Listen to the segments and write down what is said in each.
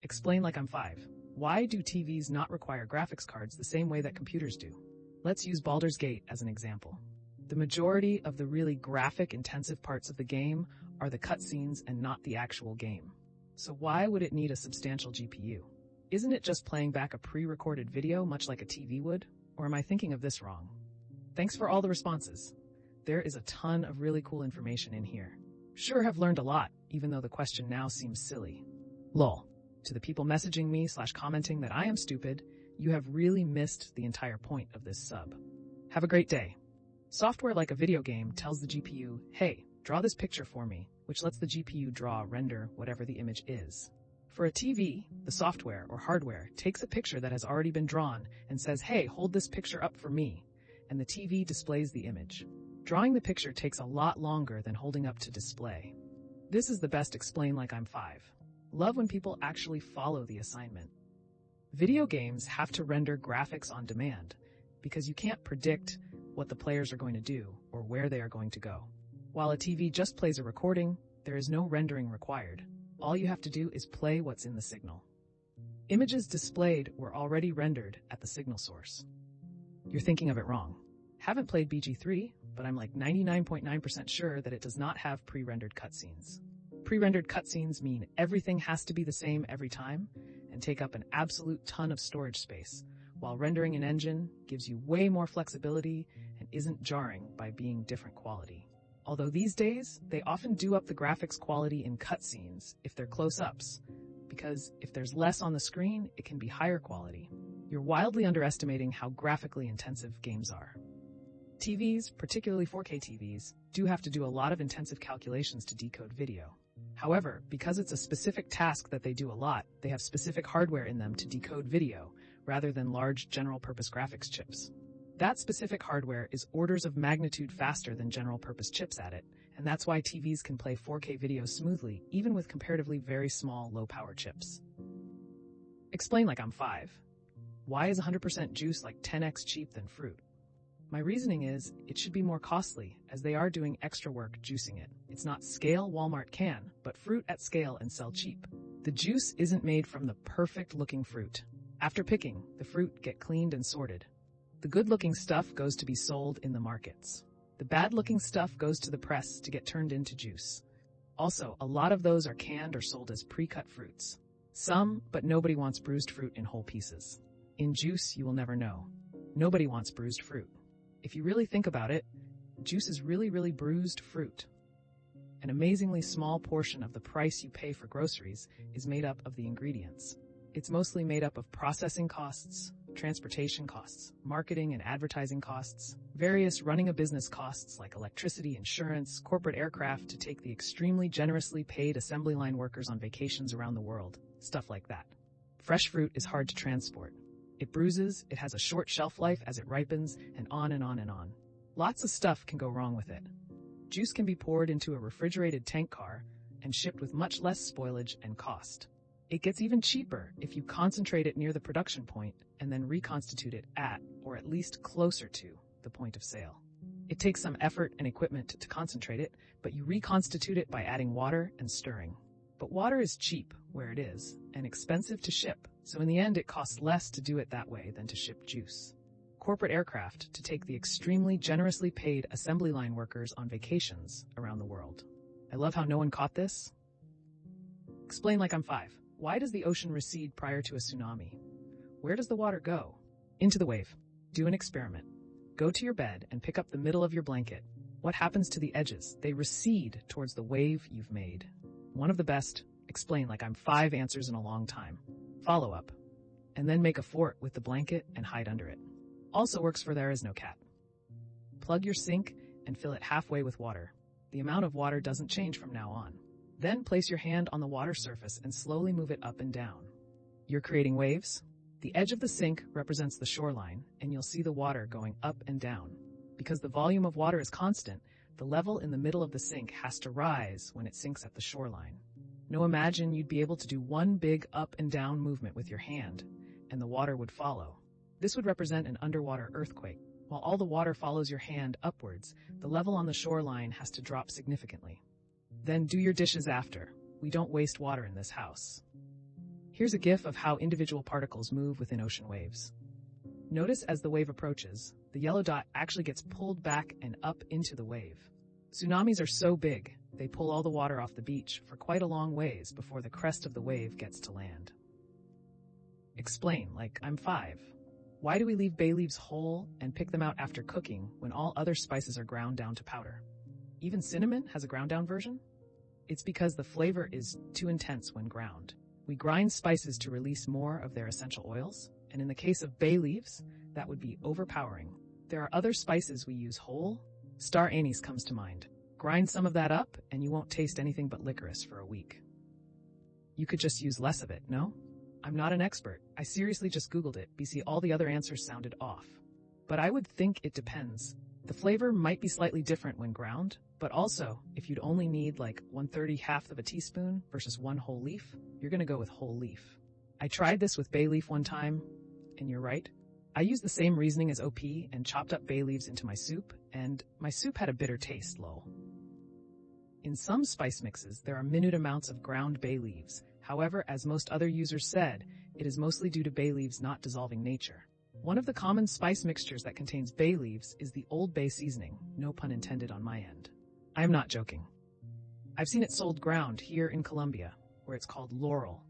Explain like I'm 5. Why do TVs not require graphics cards the same way that computers do? Let's use Baldur's Gate as an example. The majority of the really graphic-intensive parts of the game are the cutscenes and not the actual game. So why would it need a substantial GPU? Isn't it just playing back a pre-recorded video much like a TV would? Or am I thinking of this wrong? Thanks for all the responses. There is a ton of really cool information in here. Sure have learned a lot, even though the question now seems silly. Lol. To the people messaging me / commenting that I am stupid, you have really missed the entire point of this sub. Have a great day. Software like a video game tells the GPU, hey, draw this picture for me, which lets the GPU render whatever the image is. For a TV, the software or hardware takes a picture that has already been drawn and says, hey, hold this picture up for me, and the TV displays the image. Drawing the picture takes a lot longer than holding up to display. This is the best explain like I'm 5. Love when people actually follow the assignment. Video games have to render graphics on demand because you can't predict what the players are going to do or where they are going to go. While a TV just plays a recording, there is no rendering required. All you have to do is play what's in the signal. Images displayed were already rendered at the signal source. You're thinking of it wrong. Haven't played BG3, but I'm like 99.9% sure that it does not have pre-rendered cutscenes. Pre-rendered cutscenes mean everything has to be the same every time and take up an absolute ton of storage space, while rendering an engine gives you way more flexibility and isn't jarring by being different quality. Although these days, they often do up the graphics quality in cutscenes if they're close-ups, because if there's less on the screen, it can be higher quality. You're wildly underestimating how graphically intensive games are. TVs, particularly 4K TVs, do have to do a lot of intensive calculations to decode video. However, because it's a specific task that they do a lot, they have specific hardware in them to decode video, rather than large general-purpose graphics chips. That specific hardware is orders of magnitude faster than general-purpose chips at it, and that's why TVs can play 4K video smoothly, even with comparatively very small, low-power chips. Explain like I'm 5. Why is 100% juice like 10x cheap than fruit? My reasoning is, it should be more costly, as they are doing extra work juicing it. It's not scale Walmart can, but fruit at scale and sell cheap. The juice isn't made from the perfect-looking fruit. After picking, the fruit get cleaned and sorted. The good-looking stuff goes to be sold in the markets. The bad-looking stuff goes to the press to get turned into juice. Also, a lot of those are canned or sold as pre-cut fruits. Some, but nobody wants bruised fruit in whole pieces. In juice, you will never know. Nobody wants bruised fruit. If you really think about it, juice is really bruised fruit. An amazingly small portion of the price you pay for groceries is made up of the ingredients. It's mostly made up of processing costs, transportation costs, marketing and advertising costs, various running a business costs like electricity, insurance, corporate aircraft to take the extremely generously paid assembly line workers on vacations around the world, stuff like that. Fresh fruit is hard to transport. It bruises, it has a short shelf life as it ripens, and on and on and on. Lots of stuff can go wrong with it. Juice can be poured into a refrigerated tank car and shipped with much less spoilage and cost. It gets even cheaper if you concentrate it near the production point and then reconstitute it at, or at least closer to, the point of sale. It takes some effort and equipment to concentrate it, but you reconstitute it by adding water and stirring. But water is cheap where it is and expensive to ship, so in the end it costs less to do it that way than to ship juice. Corporate aircraft to take the extremely generously paid assembly line workers on vacations around the world. I love how no one caught this. Explain like I'm 5. Why does the ocean recede prior to a tsunami? Where does the water go? Into the wave. Do an experiment. Go to your bed and pick up the middle of your blanket. What happens to the edges? They recede towards the wave you've made. One of the best, explain like I'm 5 answers in a long time. Follow up. And then make a fort with the blanket and hide under it. Also works for there is no cat. Plug your sink and fill it halfway with water. The amount of water doesn't change from now on. Then place your hand on the water surface and slowly move it up and down. You're creating waves? The edge of the sink represents the shoreline, and you'll see the water going up and down. Because the volume of water is constant, the level in the middle of the sink has to rise when it sinks at the shoreline. Now imagine you'd be able to do one big up and down movement with your hand, and the water would follow. This would represent an underwater earthquake. While all the water follows your hand upwards, the level on the shoreline has to drop significantly. Then do your dishes after. We don't waste water in this house. Here's a GIF of how individual particles move within ocean waves. Notice as the wave approaches, the yellow dot actually gets pulled back and up into the wave. Tsunamis are so big, they pull all the water off the beach for quite a long ways before the crest of the wave gets to land. Explain like I'm 5. Why do we leave bay leaves whole and pick them out after cooking when all other spices are ground down to powder? Even cinnamon has a ground down version? It's because the flavor is too intense when ground. We grind spices to release more of their essential oils, and in the case of bay leaves, that would be overpowering. There are other spices we use whole. Star anise comes to mind. Grind some of that up, and you won't taste anything but licorice for a week. You could just use less of it, no? I'm not an expert. I seriously just Googled it. BC, all the other answers sounded off. But I would think it depends. The flavor might be slightly different when ground, but also, if you'd only need like 1/30 of a teaspoon versus one whole leaf, you're gonna go with whole leaf. I tried this with bay leaf one time, and you're right. I used the same reasoning as OP and chopped up bay leaves into my soup, and my soup had a bitter taste, lol. In some spice mixes, there are minute amounts of ground bay leaves. However, as most other users said, it is mostly due to bay leaves not dissolving nature. One of the common spice mixtures that contains bay leaves is the Old Bay seasoning, no pun intended on my end. I am not joking. I've seen it sold ground here in Colombia, where it's called Laurel.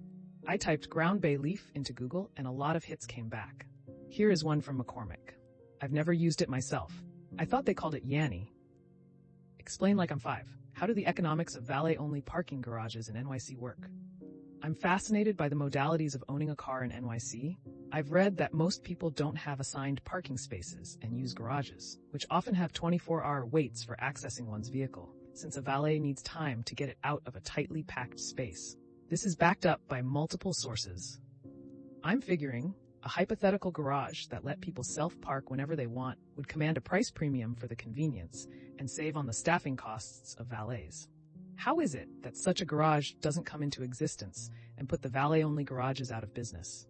I typed ground bay leaf into Google and a lot of hits came back. Here is one from McCormick. I've never used it myself. I thought they called it Yanny. Explain like I'm 5. How do the economics of valet-only parking garages in NYC work? I'm fascinated by the modalities of owning a car in NYC. I've read that most people don't have assigned parking spaces and use garages, which often have 24-hour waits for accessing one's vehicle, since a valet needs time to get it out of a tightly packed space. This is backed up by multiple sources. I'm figuring a hypothetical garage that let people self-park whenever they want would command a price premium for the convenience and save on the staffing costs of valets. How is it that such a garage doesn't come into existence and put the valet-only garages out of business?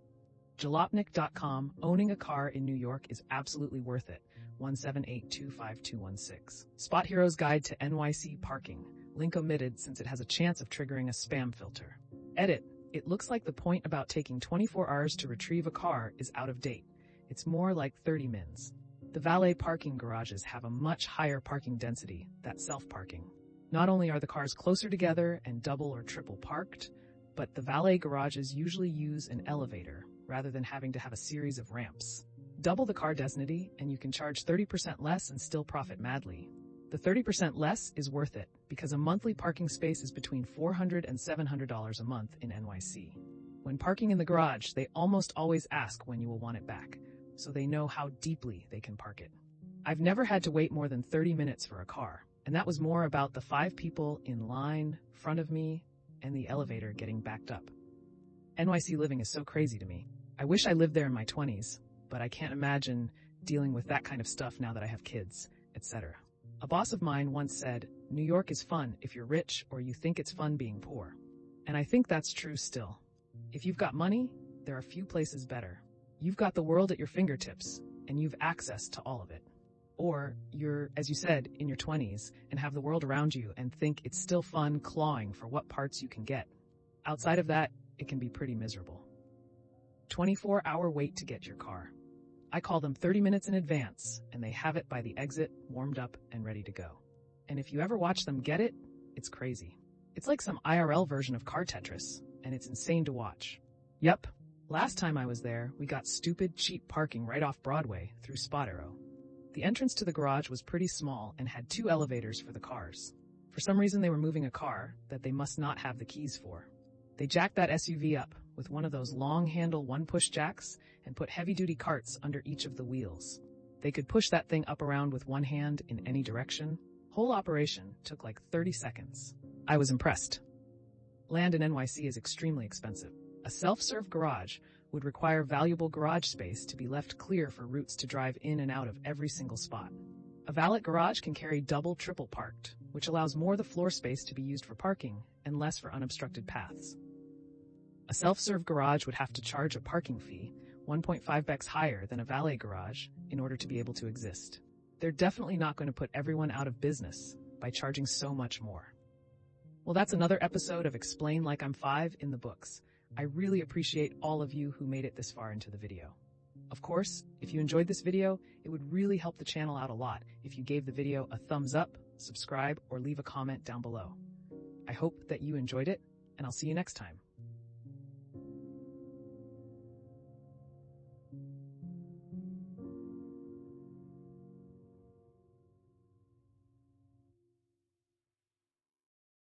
Jalopnik.com, owning a car in New York is absolutely worth it. 178252216. Spot Hero's Guide to NYC Parking. Link omitted since it has a chance of triggering a spam filter. Edit. It looks like the point about taking 24 hours to retrieve a car is out of date. It's more like 30 mins. The valet parking garages have a much higher parking density, that's self-parking. Not only are the cars closer together and double or triple parked, but the valet garages usually use an elevator rather than having to have a series of ramps. Double the car density and you can charge 30% less and still profit madly. The 30% less is worth it because a monthly parking space is between $400 and $700 a month in NYC. When parking in the garage, they almost always ask when you will want it back, so they know how deeply they can park it. I've never had to wait more than 30 minutes for a car, and that was more about the 5 people in line, front of me, and the elevator getting backed up. NYC living is so crazy to me. I wish I lived there in my 20s, but I can't imagine dealing with that kind of stuff now that I have kids, etc. A boss of mine once said, New York is fun if you're rich or you think it's fun being poor. And I think that's true still. If you've got money, there are few places better. You've got the world at your fingertips, and you've access to all of it. Or you're, as you said, in your 20s and have the world around you and think it's still fun clawing for what parts you can get. Outside of that, it can be pretty miserable. 24-hour wait to get your car. I call them 30 minutes in advance, and they have it by the exit, warmed up and ready to go. And if you ever watch them get it, it's crazy. It's like some IRL version of Car Tetris, and it's insane to watch. Yep, last time I was there, we got stupid, cheap parking right off Broadway through Spot Arrow. The entrance to the garage was pretty small and had 2 elevators for the cars. For some reason, they were moving a car that they must not have the keys for. They jacked that SUV up with one of those long-handle one-push jacks and put heavy-duty carts under each of the wheels. They could push that thing up around with one hand in any direction. Whole operation took like 30 seconds. I was impressed. Land in NYC is extremely expensive. A self-serve garage would require valuable garage space to be left clear for routes to drive in and out of every single spot. A valet garage can carry double, triple parked, which allows more of the floor space to be used for parking and less for unobstructed paths. A self-serve garage would have to charge a parking fee 1.5x higher than a valet garage in order to be able to exist. They're definitely not going to put everyone out of business by charging so much more. Well, that's another episode of Explain Like I'm 5 in the books. I really appreciate all of you who made it this far into the video. Of course, if you enjoyed this video, it would really help the channel out a lot if you gave the video a thumbs up, subscribe, or leave a comment down below. I hope that you enjoyed it, and I'll see you next time.